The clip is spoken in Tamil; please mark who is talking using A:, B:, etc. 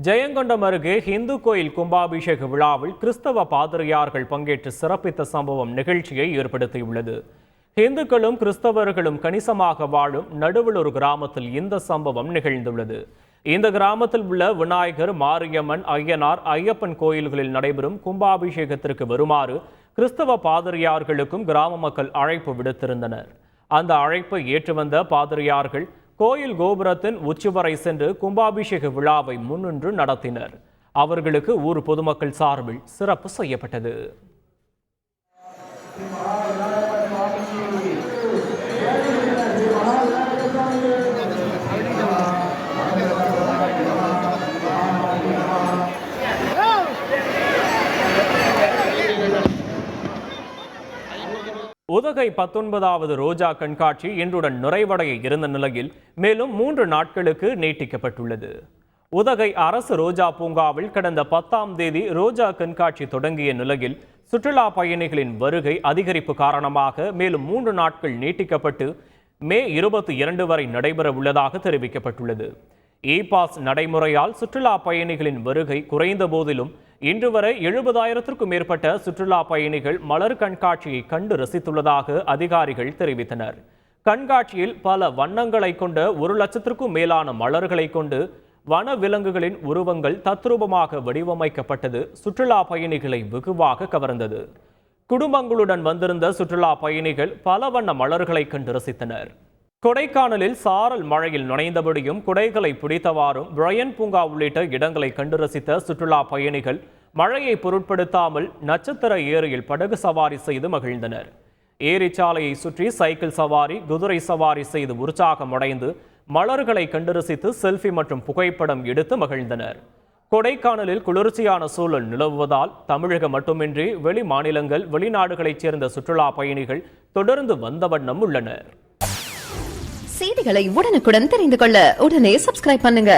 A: ஜெயங்கொண்டம் அருகே இந்து கோயில் கும்பாபிஷேக விழாவில் கிறிஸ்தவ பாதிரியார்கள் பங்கேற்று சிறப்பித்த சம்பவம் நிகழ்ச்சியை ஏற்படுத்தியுள்ளது. இந்துக்களும் கிறிஸ்தவர்களும் கணிசமாக வாழும் நடுவலூர் கிராமத்தில் இந்த சம்பவம் நிகழ்ந்துள்ளது. இந்த கிராமத்தில் உள்ள விநாயகர், மாரியம்மன், ஐயனார், ஐயப்பன் கோயில்களில் நடைபெறும் கும்பாபிஷேகத்திற்கு வருமாறு கிறிஸ்தவ பாதிரியார்களுக்கும் கிராம மக்கள் அழைப்பு விடுத்திருந்தனர். அந்த அழைப்பை ஏற்று வந்த பாதிரியார்கள் கோயில் கோபுரத்தின் உச்சி வரை சென்று கும்பாபிஷேக விழாவை முன்னின்று நடத்தினர். அவர்களுக்கு ஊர் பொதுமக்கள் சார்பில் சிறப்பு செய்யப்பட்டது. உதகை 19வது ரோஜா கண்காட்சி இன்றுடன் நிறைவடைய இருந்த நிலையில் மேலும் 3 நாட்களுக்கு நீட்டிக்கப்பட்டுள்ளது. உதகை அரசு ரோஜா பூங்காவில் கடந்த 10ஆம் தேதி ரோஜா கண்காட்சி தொடங்கிய நிலையில் சுற்றுலா பயணிகளின் வருகை அதிகரிப்பு காரணமாக மேலும் 3 நாட்கள் நீட்டிக்கப்பட்டு மே 22 வரை நடைபெற உள்ளதாக தெரிவிக்கப்பட்டுள்ளது. இ-பாஸ் நடைமுறையால் சுற்றுலா பயணிகளின் வருகை குறைந்த போதிலும் இன்று வரை 70,000க்கும் மேற்பட்ட சுற்றுலா பயணிகள் மலர் கண்காட்சியை கண்டு ரசித்துள்ளதாக அதிகாரிகள் தெரிவித்தனர். கண்காட்சியில் பல வண்ணங்களை கொண்ட 1,00,000க்கும் மேலான மலர்களை கொண்டு வன விலங்குகளின் உருவங்கள் தத்ரூபமாக வடிவமைக்கப்பட்டது சுற்றுலா பயணிகளை வெகுவாக கவர்ந்தது. குடும்பங்களுடன் வந்திருந்த சுற்றுலா பயணிகள் பல வண்ண மலர்களை கண்டு ரசித்தனர். கொடைக்கானலில் சாரல் மழையில் நனைந்தபடியும் குடைகளை பிடித்தவாறும் பிரையன் பூங்கா உள்ளிட்ட இடங்களை கண்டு ரசித்த சுற்றுலா பயணிகள் மழையை பொருட்படுத்தாமல் நட்சத்திர ஏரியில் படகு சவாரி செய்து மகிழ்ந்தனர். ஏரிச்சாலையை சுற்றி சைக்கிள் சவாரி, குதிரை சவாரி செய்து உற்சாகமடைந்து மலர்களை கண்டு ரசித்து செல்ஃபி மற்றும் புகைப்படம் எடுத்து மகிழ்ந்தனர். கொடைக்கானலில் குளிர்ச்சியான சூழல் நிலவுவதால் தமிழகம் மட்டுமின்றி வெளி மாநிலங்கள், வெளிநாடுகளைச் சேர்ந்த சுற்றுலா பயணிகள் தொடர்ந்து வந்த வண்ணம் உள்ளனர்.
B: செய்திகளை உடனுக்குடன் தெரிந்து கொள்ள உடனே சப்ஸ்கிரைப் பண்ணுங்க.